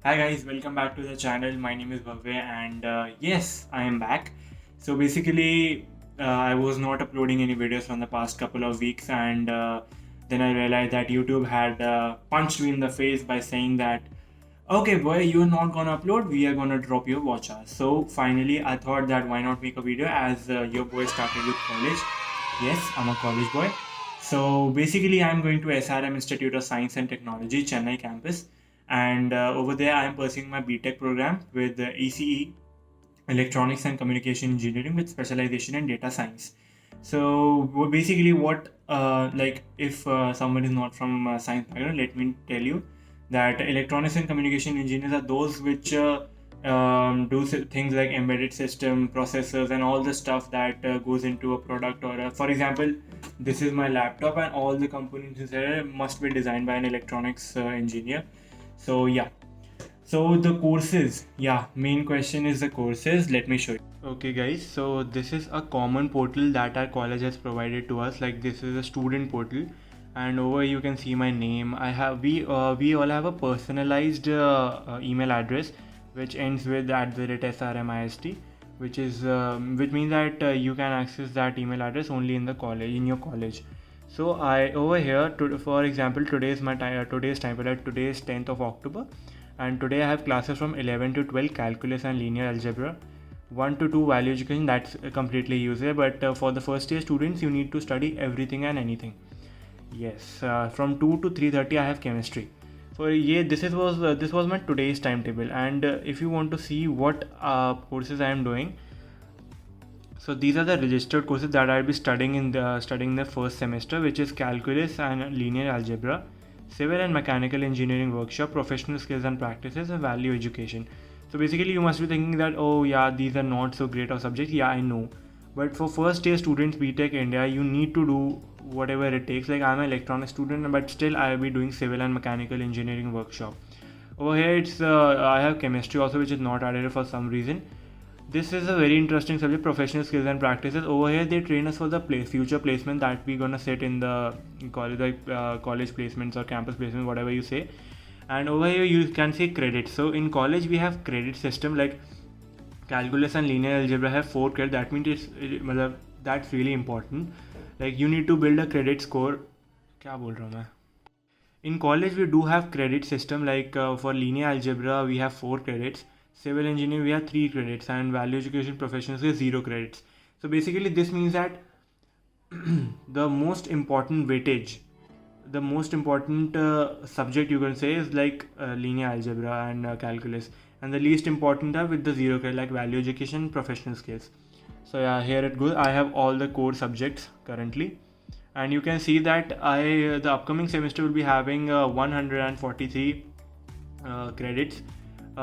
Hi guys, welcome back to the channel. My name is Bhavya and yes, I am back. So basically, I was not uploading any videos from the past couple of weeks and then I realized that YouTube had punched me in the face by saying that, okay boy, you're not gonna upload, we are gonna drop your watch hours. So finally, I thought that why not make a video as your boy started with college. Yes, I'm a college boy. So basically, I'm going to SRM Institute of Science and Technology, Chennai campus, and over there, I'm pursuing my BTech program with ECE, Electronics and Communication Engineering, with specialization in data science. So basically, what like if someone is not from science background, let me tell you that electronics and communication engineers are those which do things like embedded system processors and all the stuff that goes into a product or for example, this is my laptop and all the components inside must be designed by an electronics engineer. So yeah, so the courses, yeah, main question is the courses. Let me show you. Okay guys, so this is a common portal that our college has provided to us. Like this is a student portal, and over you can see my name. We all have a personalized email address which ends with @srmist, which means that you can access that email address only in the college, in your college. So I over here, for example, today's time period. Today is 10th of October, and today I have classes from 11 to 12 calculus and linear algebra, 1 to 2 value education. That's completely useless, but for the first year students you need to study everything and anything. Yes, from 2 to 3:30 I have chemistry. So yeah, this was my today's timetable, and if you want to see what courses I am doing, so these are the registered courses that I'll be studying the first semester, which is calculus and linear algebra, civil and mechanical engineering workshop, professional skills and practices, and value education. So basically, you must be thinking that, oh yeah, these are not so great of subjects. Yeah, I know, but for first year students, BTech India, you need to do whatever it takes. Like I'm an electronics student, but still I'll be doing civil and mechanical engineering workshop. Over here, it's I have chemistry also, which is not added for some reason. This is a very interesting subject, professional skills and practices. Over here, they train us for the future placement that we're gonna sit in the college, like college placements or campus placements, whatever you say. And over here, you can see credits. So in college, we have credit system like calculus and linear algebra have 4 credits. That means that's really important. Like you need to build a credit score. क्या बोल रहा हूँ मैं? In college, we do have credit system like for linear algebra, we have 4 credits. Civil engineering, we have 3 credits, and value education professionals is 0 credits. So basically, this means that the most important weightage, the most important subject you can say is like linear algebra and calculus, and the least important are with the 0 credit like value education, professional skills. So yeah, here it goes. I have all the core subjects currently, and you can see that the upcoming semester will be having 143 credits,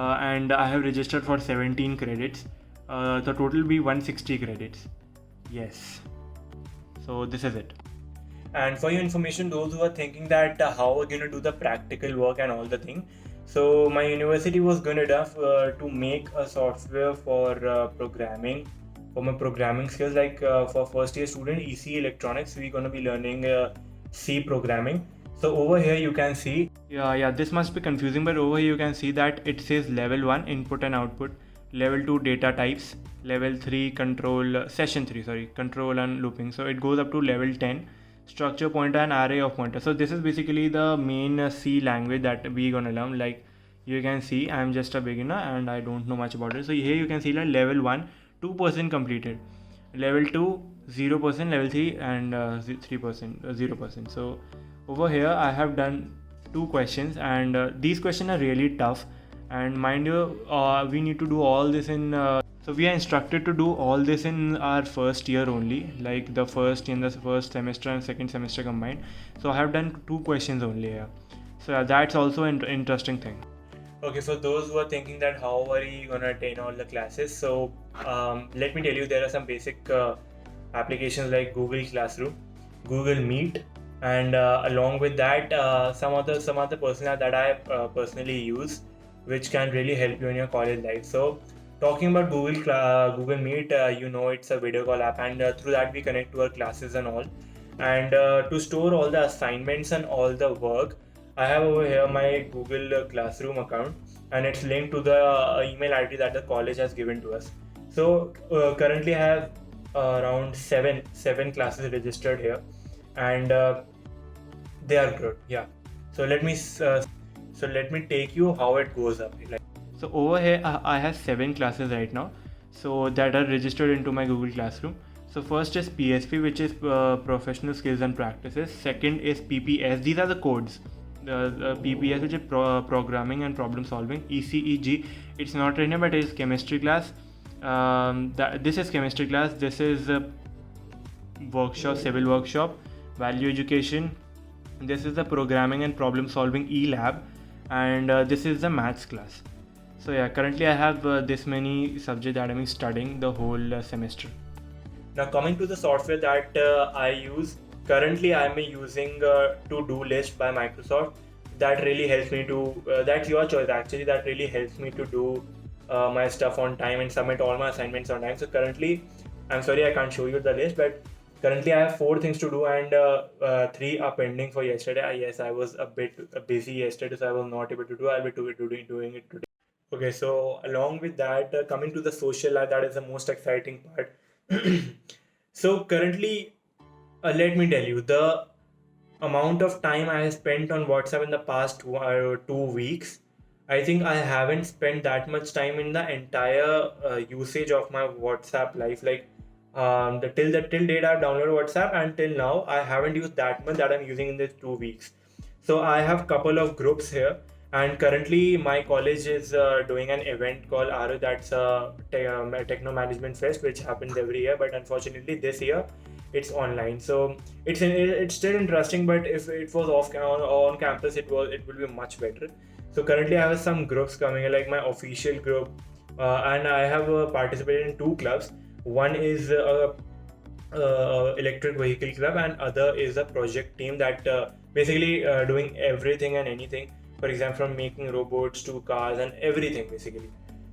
and I have registered for 17 credits. The total will be 160 credits. Yes. So this is it. And for your information, those who are thinking that how we're gonna do the practical work and all the thing, so my university was good enough to make a software for programming, for my programming skills. Like for first year student, EC electronics, we're gonna be learning C programming. So over here you can see, yeah, this must be confusing, but over here you can see that it says level 1 input and output, level 2 data types, level 3 control, session 3, sorry, control and looping. So it goes up to level 10, structure pointer and array of pointers. So this is basically the main C language that we gonna learn. Like you can see, I'm just a beginner and I don't know much about it. So here you can see like level 1, 2% completed, level 2, 0%, level 3 and 3%, 0%. So over here I have done 2 questions, and these questions are really tough, and mind you, we need to do all this in so we are instructed to do all this in our first year only, like the first in the first semester and second semester combined. So I have done 2 questions only here. So that's also an interesting thing. Okay, so those who are thinking that how are you gonna attain all the classes, so let me tell you, there are some basic applications like Google Classroom, Google Meet, and along with that, some other personal that I personally use, which can really help you in your college life. So talking about Google Meet, it's a video call app, and through that we connect to our classes and all. And to store all the assignments and all the work, I have over here my Google Classroom account, and it's linked to the email ID that the college has given to us. So currently, I have around seven classes registered here, and they are good. Yeah. So let me take you how it goes up. Like, so over here, I have 7 classes right now, so that are registered into my Google Classroom. So first is PSP, which is Professional Skills and Practices. Second is PPS. These are the codes. The PPS, which is Programming and Problem Solving. ECEG, it's not written, but it is chemistry class. This is chemistry class. This is workshop, civil workshop. Value education. This is the Programming and Problem Solving E-Lab, and this is the maths class. So yeah, currently I have this many subjects that I'm studying the whole semester. Now coming to the software that I use, currently I'm using To-Do List by Microsoft. That really helps me to, that's your choice actually, that really helps me to do my stuff on time and submit all my assignments on time. So currently, I'm sorry I can't show you the list, but currently I have 4 things to do, and 3 are pending for yesterday. Yes, I was a bit busy yesterday, so I was not able to do. I'll be doing it today. Okay, so along with that, coming to the social life, that is the most exciting part. So currently, let me tell you the amount of time I have spent on WhatsApp in the past 2 weeks. I think I haven't spent that much time in the entire usage of my WhatsApp life. Like till date I've downloaded WhatsApp, and till now I haven't used that much that I'm using in these 2 weeks. So I have couple of groups here, and currently my college is doing an event called ARU, that's a Techno Management Fest, which happens every year, but unfortunately this year it's online. So it's still interesting, but if it was on campus, it would be much better. So currently I have some groups coming, like my official group, and I have participated in 2 clubs. One is electric vehicle club, and other is a project team that basically doing everything and anything. For example, from making robots to cars and everything basically.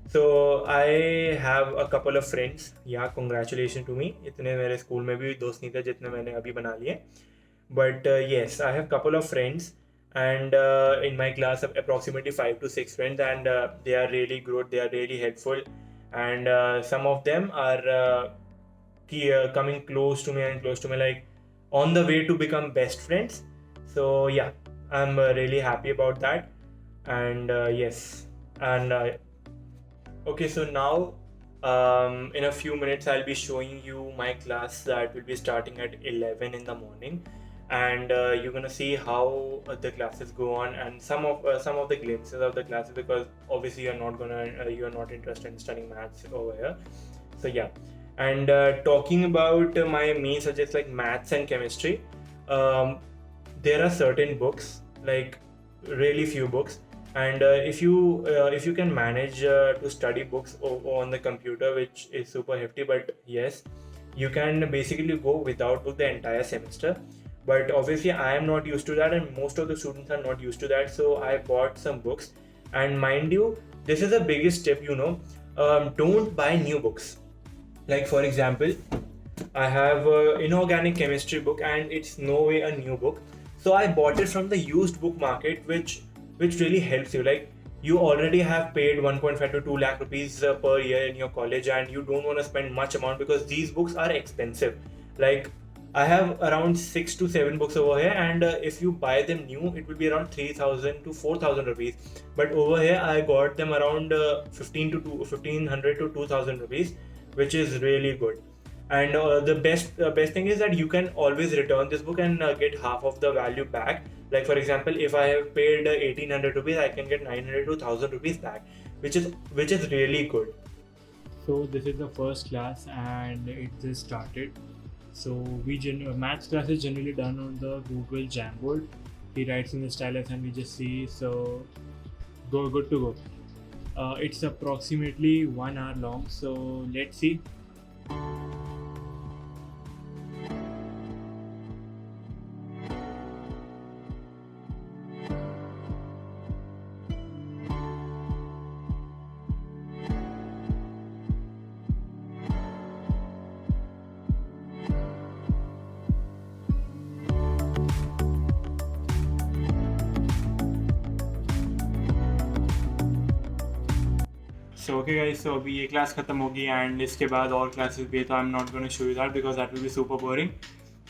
So I have a couple of friends. Yeah, congratulations to me. इतने मेरे school में भी दोस्त नहीं थे जितने मैंने अभी बना लिए. But yes, I have couple of friends, and in my class approximately 5 to 6 friends, and they are really good. They are really helpful, and some of them are coming close to me, like on the way to become best friends. So yeah, I'm really happy about that, and yes, and okay, so now in a few minutes I'll be showing you my class that will be starting at 11 in the morning, and you're gonna see how the classes go on, and some of the glimpses of the classes, because obviously you're not interested in studying maths over here. So yeah, and talking about my main subjects like maths and chemistry, there are certain books, like really few books, and if you can manage to study books on the computer, which is super hefty, but yes, you can basically go without book the entire semester. But obviously I am not used to that, and most of the students are not used to that, so I bought some books. And mind you, this is the biggest tip, don't buy new books. Like for example, I have inorganic chemistry book, and it's no way a new book, so I bought it from the used book market, which really helps you. Like, you already have paid 1.5 to 2 lakh rupees per year in your college, and you don't want to spend much amount, because these books are expensive. Like, I have around 6 to 7 books over here, and if you buy them new, it will be around 3,000 to 4,000 rupees. But over here I got them around 1500 to 2,000 rupees, which is really good. And the best thing is that you can always return this book and get half of the value back. Like for example, if I have paid 1,800 rupees, I can get 900 to 1,000 rupees back, which is really good. So this is the first class, and it just started. So maths class is generally done on the Google Jamboard. He writes in the stylus and we just see. So good to go. It's approximately 1 hour long. So let's see. So okay guys, तो अभी ये class खत्म होगी and इसके बाद और classes भी है, तो I am not gonna show you that because that will be super boring.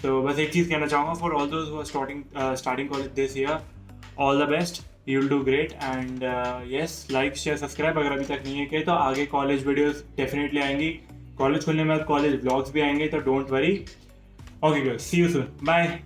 तो बस एक चीज़ कहना चाहूँगा for all those who are starting college this year, all the best, you will do great. And yes, like share subscribe अगर अभी तक नहीं है किए, तो आगे कॉलेज वीडियोस डेफिनेटली आएंगी. कॉलेज खुलने के बाद कॉलेज ब्लॉग्स भी आएंगे, तो don't worry. Okay guys, C you soon, bye.